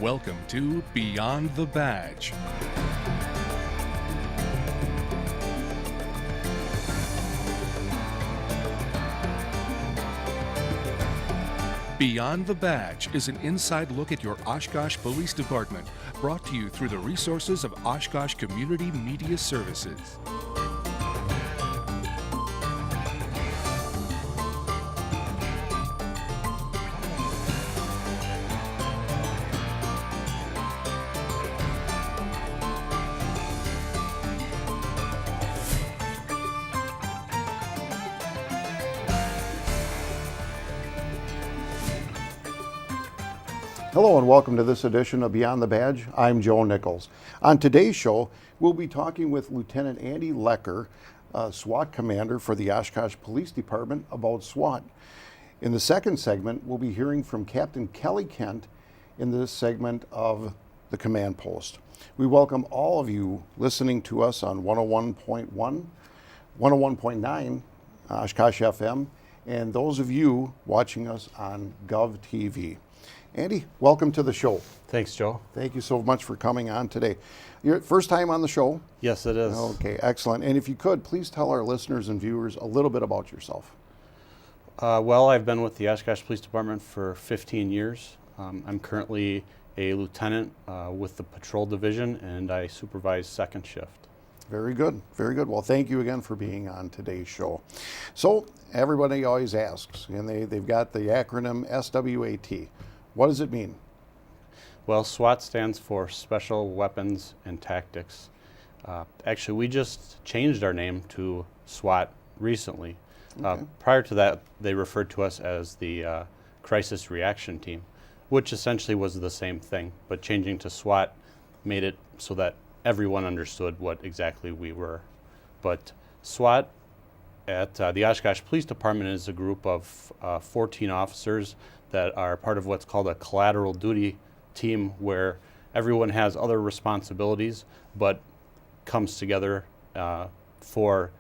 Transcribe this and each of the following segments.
Welcome to Beyond the Badge. Beyond the Badge is an inside look at your Oshkosh Police Department, brought to you through the resources of Oshkosh Community Media Services. Hello and welcome to this edition of Beyond the Badge. I'm Joe Nichols. On today's show, we'll be talking with Lieutenant Andy Lecker, SWAT commander for the Oshkosh Police Department, about SWAT. In the second segment, we'll be hearing from Captain Kelly Kent in this segment of the command post. We welcome all of you listening to us on 101.1, 101.9 Oshkosh FM, and those of you watching us on GovTV. Andy, welcome to the show. Thanks, Joe. Thank you so much for coming on today. Your first time on the show? Yes, it is. Okay, excellent. And if you could, please tell our listeners and viewers a little bit about yourself. Well, I've been with the Oshkosh Police Department for 15 years. I'm currently a lieutenant with the patrol division, and I supervise second shift. Very good, very good. Well, thank you again for being on today's show. So, everybody always asks, and they've got the acronym SWAT. What does it mean? Well, SWAT stands for Special Weapons and Tactics. Actually, we just changed our name to SWAT recently. Okay. Prior to that, they referred to us as the Crisis Reaction Team, which essentially was the same thing, but changing to SWAT made it so that everyone understood what exactly we were. But SWAT at the Oshkosh Police Department is a group of 14 officers that are part of what's called a collateral duty team, where everyone has other responsibilities but comes together for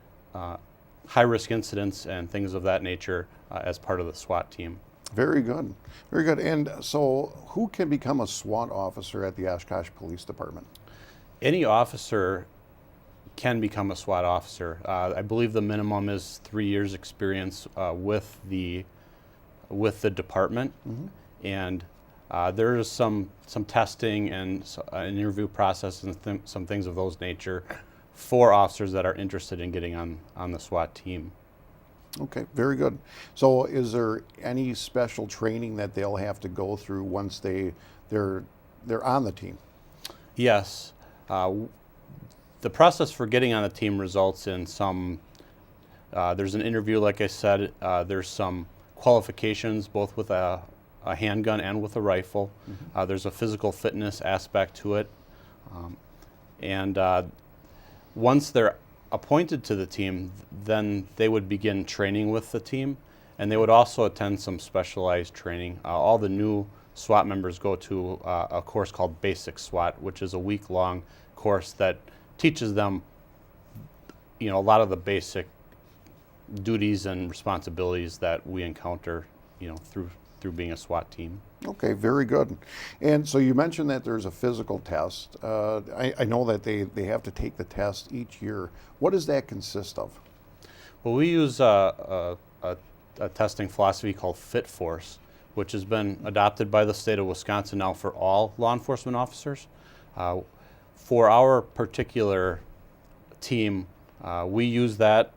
high-risk incidents and things of that nature as part of the SWAT team. Very good, very good. And so who can become a SWAT officer at the Oshkosh Police Department? Any officer can become a SWAT officer. I believe the minimum is 3 years experience with the department, and there is some testing and an interview process and some things of those nature for officers that are interested in getting on the SWAT team. Okay, very good. So is there any special training that they'll have to go through once they're on the team? Yes. The process for getting on the team results in some, there's an interview, like I said, there's some qualifications both with a handgun and with a rifle. There's a physical fitness aspect to it. And once they're appointed to the team, then they would begin training with the team, and they would also attend some specialized training. All the new SWAT members go to a course called Basic SWAT, which is a week-long course that teaches them, a lot of the basic duties and responsibilities that we encounter, through being a SWAT team. Okay, very good. And so you mentioned that there's a physical test. I know that they have to take the test each year. What does that consist of? Well, we use a testing philosophy called Fit Force, which has been adopted by the state of Wisconsin now for all law enforcement officers. For our particular team, we use that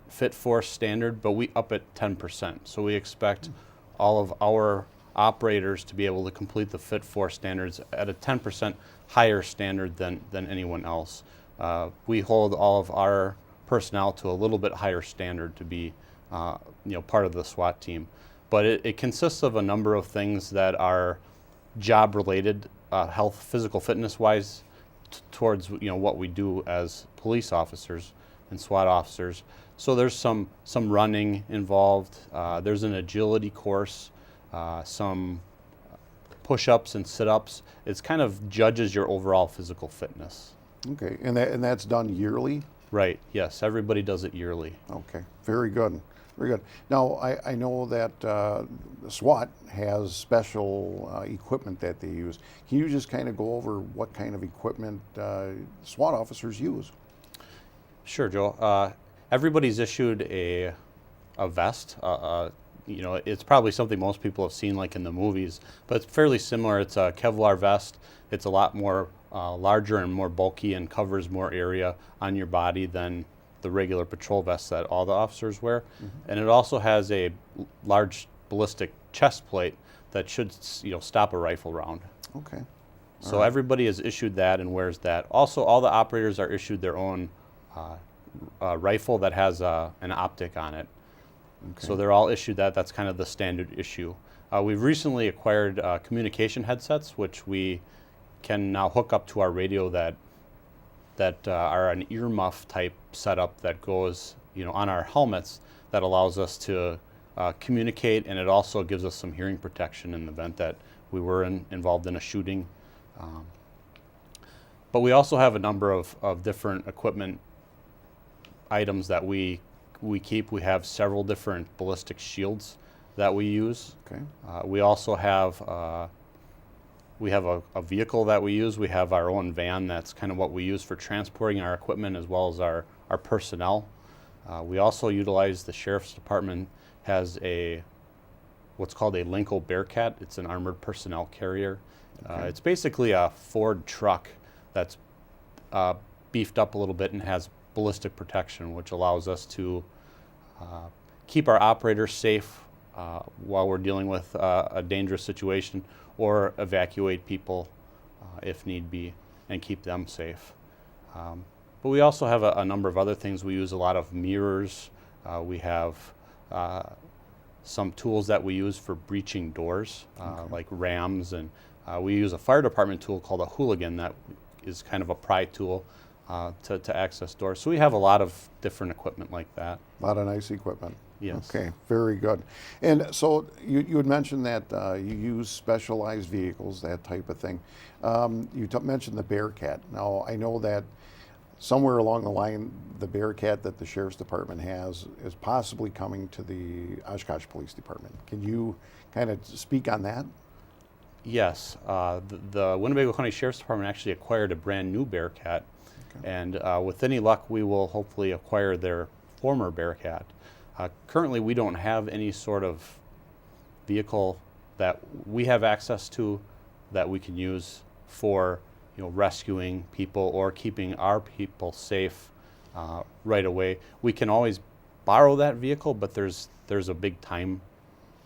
Fit Force standard, but we up it 10%. So we expect all of our operators to be able to complete the Fit Force standards at a 10% higher standard than anyone else. We hold all of our personnel to a little bit higher standard to be part of the SWAT team. But it consists of a number of things that are job related, health, physical fitness wise, towards what we do as police officers and SWAT officers. So there's some running involved. There's an agility course, some push-ups and sit-ups. It's kind of judges your overall physical fitness. Okay, and that's done yearly? Right. Yes. Everybody does it yearly. Okay. Very good. Very good. Now, I know that SWAT has special equipment that they use. Can you just kind of go over what kind of equipment SWAT officers use? Sure, Joe. Everybody's issued a vest. It's probably something most people have seen like in the movies, but it's fairly similar. It's a Kevlar vest. It's a lot more larger and more bulky and covers more area on your body than the regular patrol vests that all the officers wear. And it also has a large ballistic chest plate that should stop a rifle round. Okay. So everybody is issued that and wears that. Also, all the operators are issued their own rifle that has an optic on it. Okay. So they're all issued that. That's kind of the standard issue. We've recently acquired communication headsets, which we can now hook up to our radio that are an earmuff type setup that goes on our helmets that allows us to communicate, and it also gives us some hearing protection in the event that we were involved in a shooting. But we also have a number of different equipment items that we keep. We have several different ballistic shields that we use. Okay. We also have a vehicle that we use. We have our own van. That's kind of what we use for transporting our equipment as well as our personnel. We also utilize the Sheriff's Department has what's called a Lincoln Bearcat. It's an armored personnel carrier. Okay. It's basically a Ford truck that's beefed up a little bit and has ballistic protection, which allows us to keep our operators safe while we're dealing with a dangerous situation, or evacuate people if need be and keep them safe. But we also have a number of other things. We use a lot of mirrors. We have some tools that we use for breaching doors, like rams, and we use a fire department tool called a hooligan that is kind of a pry tool to access doors. So we have a lot of different equipment like that. A lot of nice equipment. Yes. Okay, very good. And so you had mentioned that you use specialized vehicles, that type of thing. You mentioned the Bearcat. Now, I know that somewhere along the line, the Bearcat that the Sheriff's Department has is possibly coming to the Oshkosh Police Department. Can you kind of speak on that? Yes. The Winnebago County Sheriff's Department actually acquired a brand new Bearcat. Okay. And with any luck, we will hopefully acquire their former Bearcat. Currently, we don't have any sort of vehicle that we have access to that we can use for rescuing people or keeping our people safe right away. We can always borrow that vehicle, but there's a big time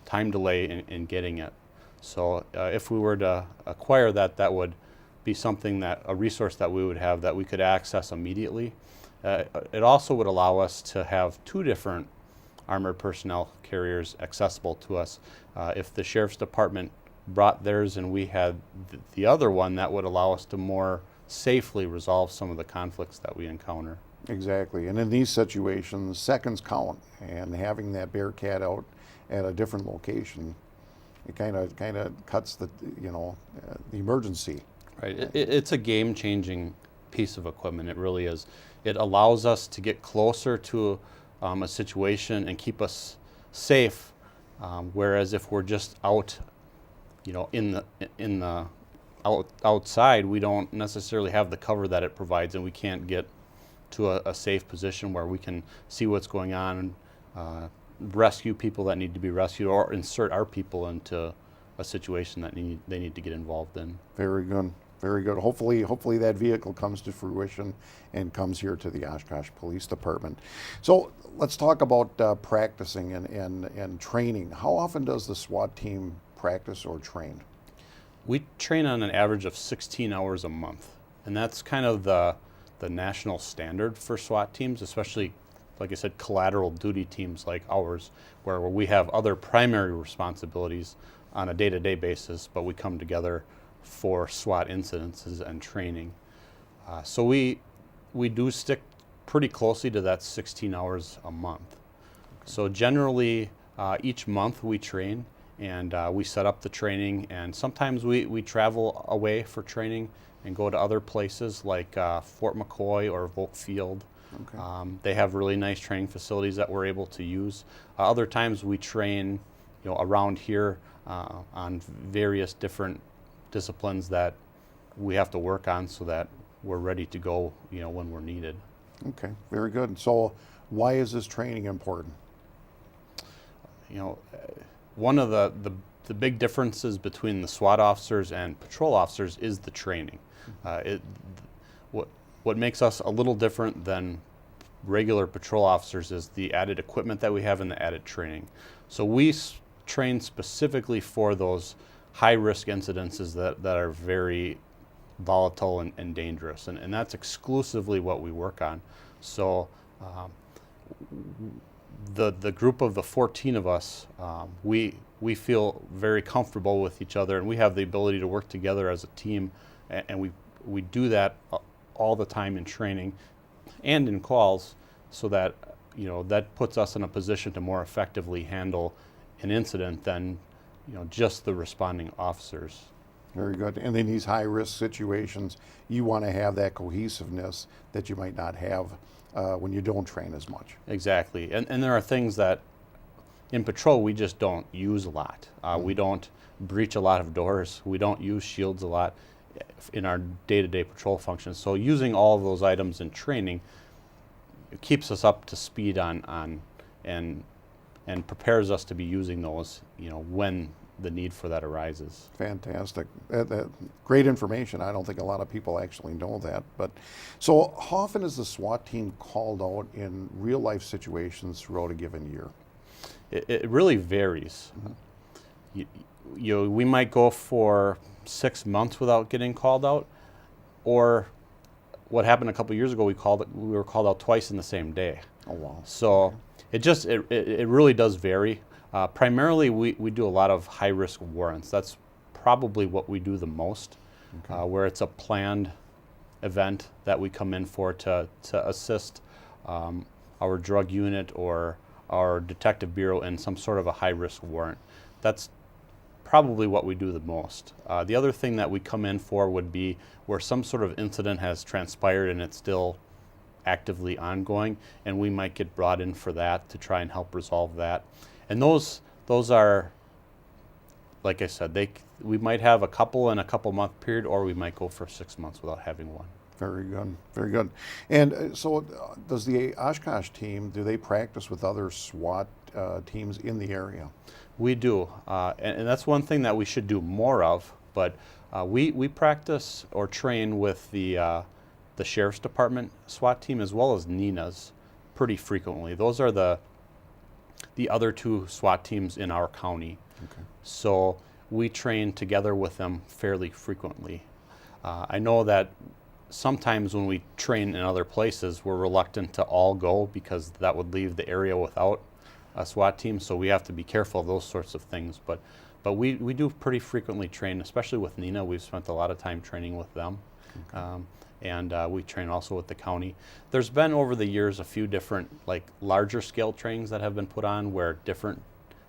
delay in getting it. So if we were to acquire that, that would be a resource that we would have that we could access immediately. It also would allow us to have two different armored personnel carriers accessible to us. If the Sheriff's Department brought theirs and we had the other one, that would allow us to more safely resolve some of the conflicts that we encounter. Exactly. And in these situations, seconds count, and having that Bearcat out at a different location, it kind of cuts the emergency. Right. It's a game-changing piece of equipment. It really is. It allows us to get closer to a situation and keep us safe. Whereas if we're just out, outside, we don't necessarily have the cover that it provides, and we can't get to a safe position where we can see what's going on, rescue people that need to be rescued, or insert our people into a situation that they need to get involved in. Very good. Very good. Hopefully that vehicle comes to fruition and comes here to the Oshkosh Police Department. So let's talk about practicing and training. How often does the SWAT team practice or train? We train on an average of 16 hours a month, and that's kind of the national standard for SWAT teams, especially, like I said, collateral duty teams like ours, where we have other primary responsibilities on a day-to-day basis, but we come together for SWAT incidences and training. So we do stick pretty closely to that 16 hours a month. Okay. So generally, each month we train, and we set up the training, and sometimes we travel away for training and go to other places like Fort McCoy or Volk Field. Okay. They have really nice training facilities that we're able to use. Other times we train, around here on various different disciplines that we have to work on so that we're ready to go, when we're needed. Okay, very good. So why is this training important? One of the big differences between the SWAT officers and patrol officers is the training. What makes us a little different than regular patrol officers is the added equipment that we have and the added training. So we train specifically for those high-risk incidences that are very volatile and dangerous, and that's exclusively what we work on. So the group of the 14 of us, we feel very comfortable with each other, and we have the ability to work together as a team, and we do that all the time in training and in calls, so that that puts us in a position to more effectively handle an incident than just the responding officers. Very good. And in these high-risk situations, you want to have that cohesiveness that you might not have when you don't train as much. Exactly. And there are things that in patrol we just don't use a lot. We don't breach a lot of doors. We don't use shields a lot in our day-to-day patrol functions. So using all of those items in training, it keeps us up to speed on and prepares us to be using those, when the need for that arises. Fantastic. Great information. I don't think a lot of people actually know that. But so how often is the SWAT team called out in real life situations throughout a given year? It really varies. We might go for 6 months without getting called out, or what happened a couple years ago, we were called out twice in the same day. Oh, wow. So it really does vary. Primarily, we do a lot of high-risk warrants. That's probably what we do the most, where it's a planned event that we come in for to assist our drug unit or our detective bureau in some sort of a high-risk warrant. That's probably what we do the most. The other thing that we come in for would be where some sort of incident has transpired and it's still actively ongoing, and we might get brought in for that to try and help resolve that. And those are, like I said, we might have a couple in a couple-month period, or we might go for 6 months without having one. Very good, very good. And so does the Oshkosh team, do they practice with other SWAT teams in the area? We do, and that's one thing that we should do more of, but we practice or train with the Sheriff's Department SWAT team as well as Nina's pretty frequently. Those are the other two SWAT teams in our county. Okay. So we train together with them fairly frequently. I know that sometimes when we train in other places, we're reluctant to all go because that would leave the area without a SWAT team, so we have to be careful of those sorts of things. But we do pretty frequently train, especially with Nina. We've spent a lot of time training with them. Okay. And we train also with the county. There's been over the years a few different larger scale trainings that have been put on where different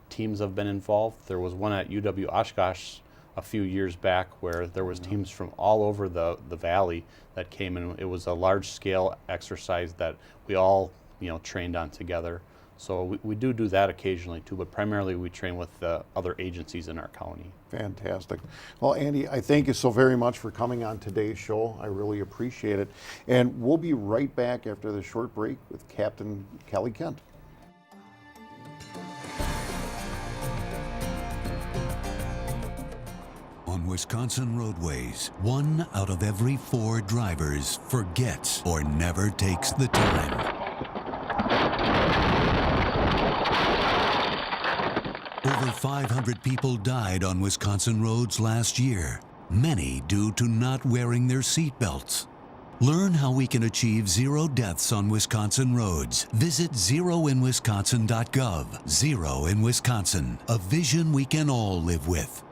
teams have been involved. There was one at UW Oshkosh a few years back where there was teams from all over the valley that came in. It was a large scale exercise that we all trained on together. So we do that occasionally too, but primarily we train with the other agencies in our county. Fantastic. Well, Andy, I thank you so very much for coming on today's show. I really appreciate it. And we'll be right back after this short break with Captain Kelly Kent. On Wisconsin roadways, 1 out of every 4 drivers forgets or never takes the time. Over 500 people died on Wisconsin roads last year, many due to not wearing their seatbelts. Learn how we can achieve 0 deaths on Wisconsin roads. Visit zeroinwisconsin.gov. Zero in Wisconsin, a vision we can all live with.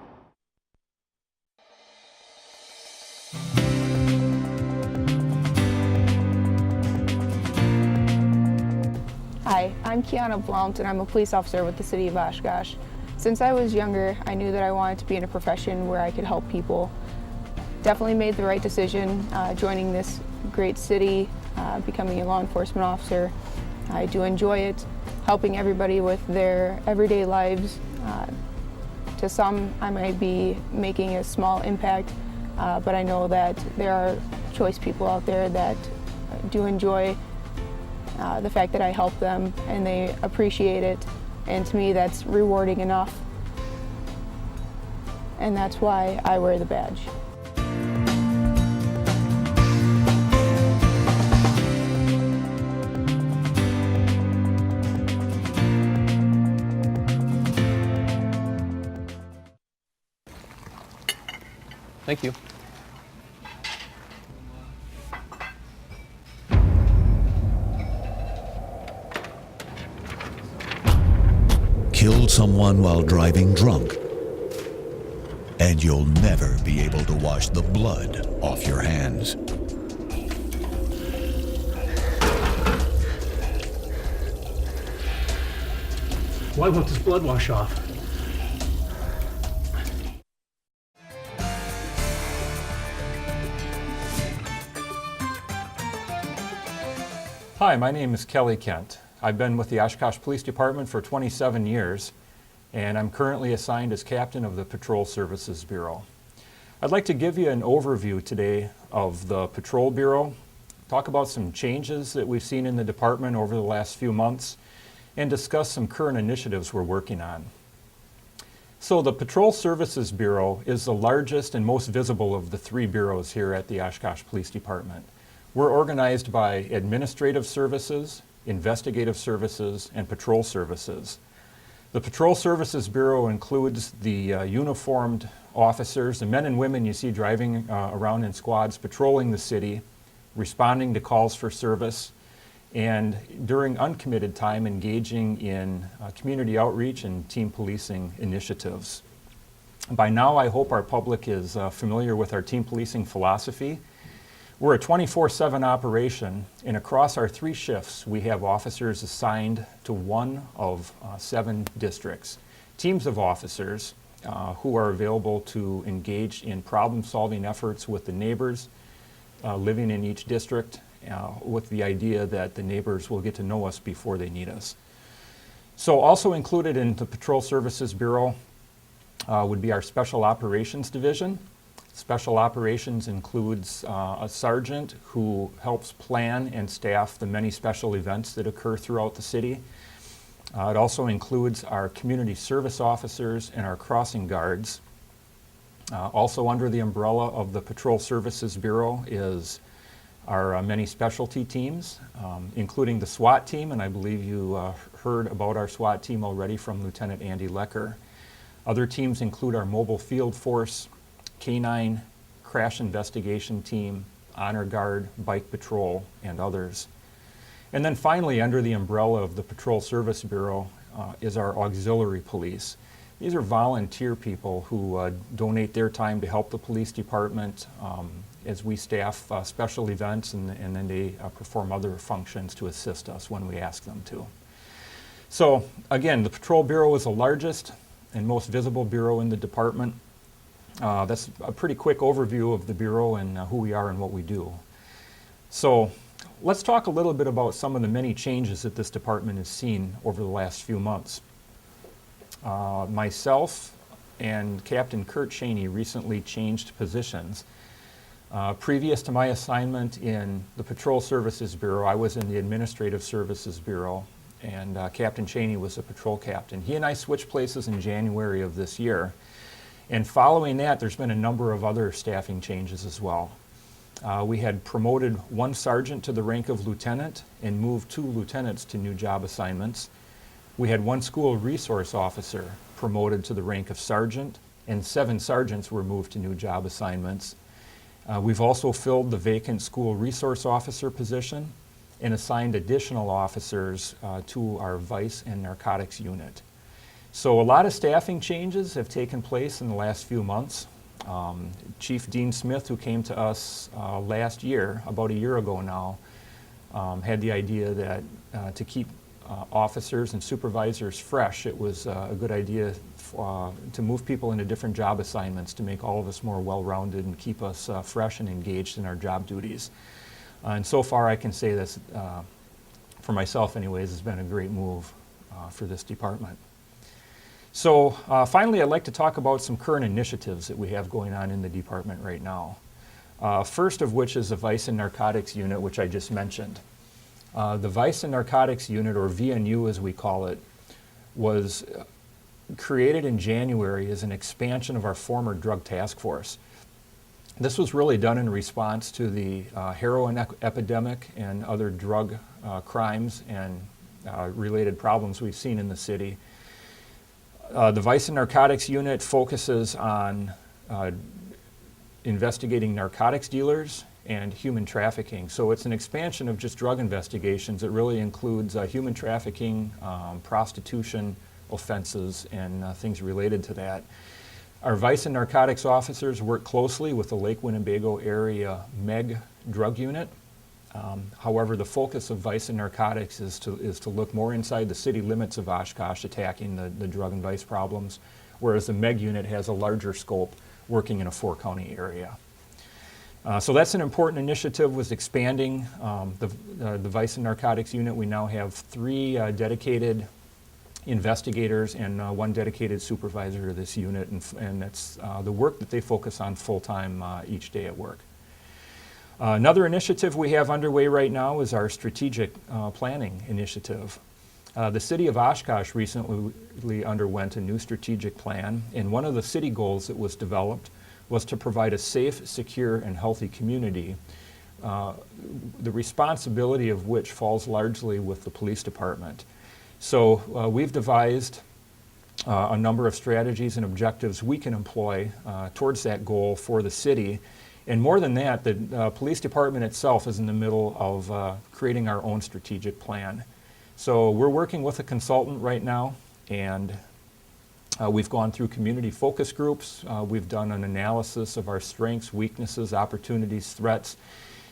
Hi, I'm Kiana Blount and I'm a police officer with the city of Oshkosh. Since I was younger, I knew that I wanted to be in a profession where I could help people. Definitely made the right decision joining this great city becoming a law enforcement officer. I do enjoy it, helping everybody with their everyday lives. To some, I might be making a small impact, but I know that there are choice people out there that do enjoy the fact that I help them and they appreciate it. And to me, that's rewarding enough. And that's why I wear the badge. Thank you. Killed someone while driving drunk, and you'll never be able to wash the blood off your hands. Why won't this blood wash off? Hi, my name is Kelly Kent. I've been with the Oshkosh Police Department for 27 years, and I'm currently assigned as captain of the Patrol Services Bureau. I'd like to give you an overview today of the Patrol Bureau, talk about some changes that we've seen in the department over the last few months, and discuss some current initiatives we're working on. So the Patrol Services Bureau is the largest and most visible of the three bureaus here at the Oshkosh Police Department. We're organized by administrative services, investigative services, and patrol services. The Patrol Services Bureau includes the uniformed officers, the men and women you see driving around in squads, patrolling the city, responding to calls for service, and during uncommitted time engaging in community outreach and team policing initiatives. By now, I hope our public is familiar with our team policing philosophy. We're a 24/7 operation, and across our three shifts, we have officers assigned to one of 7 districts. Teams of officers who are available to engage in problem-solving efforts with the neighbors living in each district, with the idea that the neighbors will get to know us before they need us. So also included in the Patrol Services Bureau would be our Special Operations Division. Special Operations includes a sergeant who helps plan and staff the many special events that occur throughout the city. It also includes our community service officers and our crossing guards. Also under the umbrella of the Patrol Services Bureau is our many specialty teams, including the SWAT team, and I believe you heard about our SWAT team already from Lieutenant Andy Lecker. Other teams include our mobile field force, K-9, crash investigation team, honor guard, bike patrol, and others. And then finally, under the umbrella of the Patrol Service Bureau is our auxiliary police. These are volunteer people who donate their time to help the police department as we staff special events, and then they perform other functions to assist us when we ask them to. So again, the Patrol Bureau is the largest and most visible bureau in the department. That's a pretty quick overview of the Bureau and who we are and what we do. So let's talk a little bit about some of the many changes that this department has seen over the last few months. Myself and Captain Kurt Cheney recently changed positions. Previous to my assignment in the Patrol Services Bureau, I was in the Administrative Services Bureau, and Captain Cheney was the patrol captain. He and I switched places in January of this year. And following that, there's been a number of other staffing changes as well. We had promoted one sergeant to the rank of lieutenant and moved 2 lieutenants to new job assignments. We had one school resource officer promoted to the rank of sergeant, and 7 sergeants were moved to new job assignments. We've also filled the vacant school resource officer position and assigned additional officers to our vice and narcotics unit. So a lot of staffing changes have taken place in the last few months. Chief Dean Smith, who came to us last year, about a year ago now, had the idea that to keep officers and supervisors fresh, it was a good idea to move people into different job assignments to make all of us more well-rounded and keep us fresh and engaged in our job duties. And so far I can say this, for myself anyways, has been a great move for this department. So finally, I'd like to talk about some current initiatives that we have going on in the department right now. First of which is the Vice and Narcotics Unit, which I just mentioned. The Vice and Narcotics Unit, or VNU as we call it, was created in January as an expansion of our former drug task force. This was really done in response to the heroin epidemic and other drug crimes and related problems we've seen in the city. The Vice and Narcotics Unit focuses on investigating narcotics dealers and human trafficking. So it's an expansion of just drug investigations. It really includes human trafficking, prostitution offenses, and things related to that. Our Vice and Narcotics officers work closely with the Lake Winnebago area MEG drug unit. However, the focus of Vice and Narcotics is to look more inside the city limits of Oshkosh, attacking the drug and vice problems, whereas the MEG unit has a larger scope, working in a 4-county area. So that's an important initiative, was expanding the Vice and Narcotics unit. We now have 3 dedicated investigators and 1 dedicated supervisor to this unit, and that's the work that they focus on full-time each day at work. Another initiative we have underway right now is our strategic planning initiative. The city of Oshkosh recently underwent a new strategic plan, and one of the city goals that was developed was to provide a safe, secure, and healthy community, the responsibility of which falls largely with the police department. So we've devised a number of strategies and objectives we can employ towards that goal for the city. And more than that, the police department itself is in the middle of creating our own strategic plan. So we're working with a consultant right now, and we've gone through community focus groups. We've done an analysis of our strengths, weaknesses, opportunities, threats,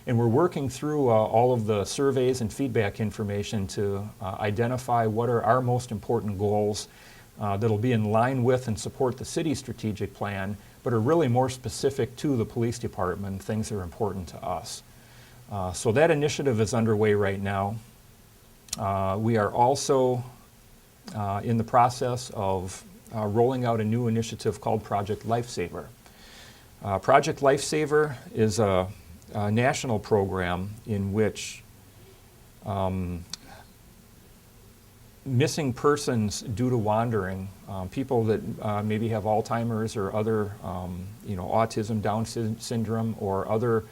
and we're working through all of the surveys and feedback information to identify what are our most important goals that'll be in line with and support the city's strategic plan, but are really more specific to the police department, things that are important to us. So that initiative is underway right now. We are also in the process of rolling out a new initiative called Project Lifesaver. Project Lifesaver is a national program in which missing persons due to wandering, people that maybe have Alzheimer's or other, autism, Down syndrome, or other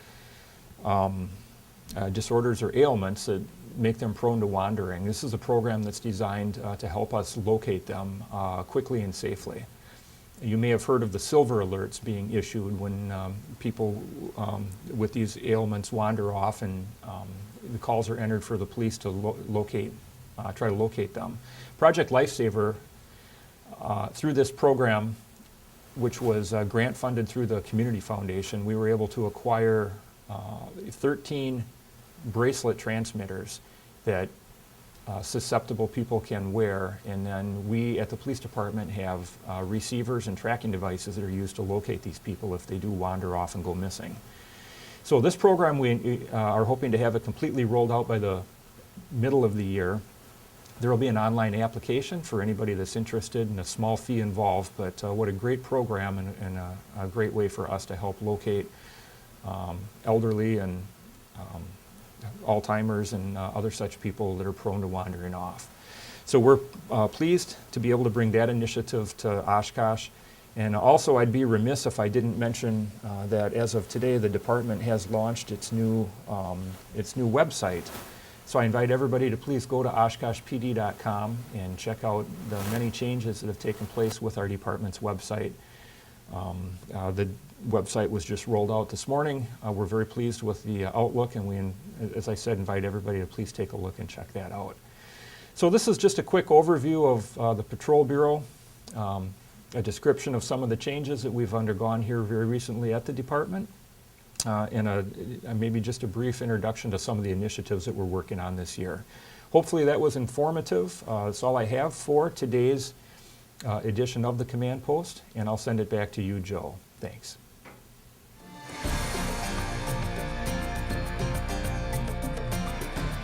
disorders or ailments that make them prone to wandering. This is a program that's designed to help us locate them quickly and safely. You may have heard of the silver alerts being issued when people with these ailments wander off, and the calls are entered for the police to try to locate them. Project Lifesaver, through this program, which was grant funded through the Community Foundation, we were able to acquire 13 bracelet transmitters that susceptible people can wear, and then we at the police department have receivers and tracking devices that are used to locate these people if they do wander off and go missing. So this program, we are hoping to have it completely rolled out by the middle of the year. There will be an online application for anybody that's interested, and a small fee involved, but what a great program, and a great way for us to help locate elderly and Alzheimer's and other such people that are prone to wandering off. So we're pleased to be able to bring that initiative to Oshkosh. And also, I'd be remiss if I didn't mention that as of today, the department has launched its new website. So I invite everybody to please go to oshkoshpd.com and check out the many changes that have taken place with our department's website. The website was just rolled out this morning. We're very pleased with the outlook, and we, as I said, invite everybody to please take a look and check that out. So this is just a quick overview of the Patrol Bureau, a description of some of the changes that we've undergone here very recently at the department, and maybe just a brief introduction to some of the initiatives that we're working on this year. Hopefully that was informative. That's all I have for today's edition of the Command Post, and I'll send it back to you, Joe. Thanks.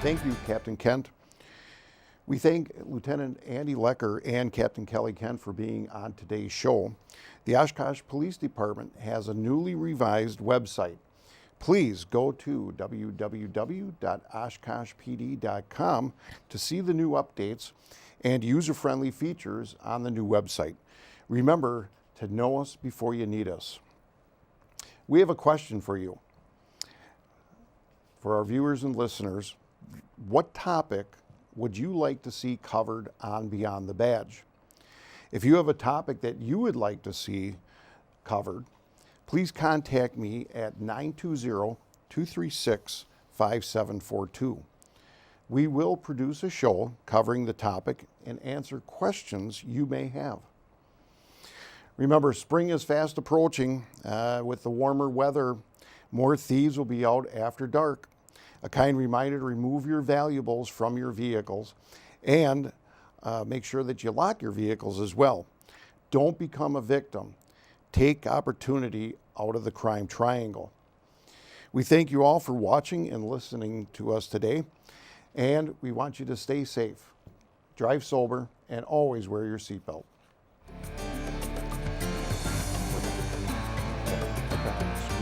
Thank you, Captain Kent. We thank Lieutenant Andy Lecker and Captain Kelly Kent for being on today's show. The Oshkosh Police Department has a newly revised website. Please go to www.oshkoshpd.com to see the new updates and user-friendly features on the new website. Remember to know us before you need us. We have a question for you. For our viewers and listeners, what topic would you like to see covered on Beyond the Badge? If you have a topic that you would like to see covered, please contact me at 920-236-5742. We will produce a show covering the topic and answer questions you may have. Remember, spring is fast approaching. With the warmer weather, more thieves will be out after dark. A kind reminder to remove your valuables from your vehicles and make sure that you lock your vehicles as well. Don't become a victim. Take opportunity out of the crime triangle. We thank you all for watching and listening to us today, and we want you to stay safe, drive sober, and always wear your seatbelt. Okay.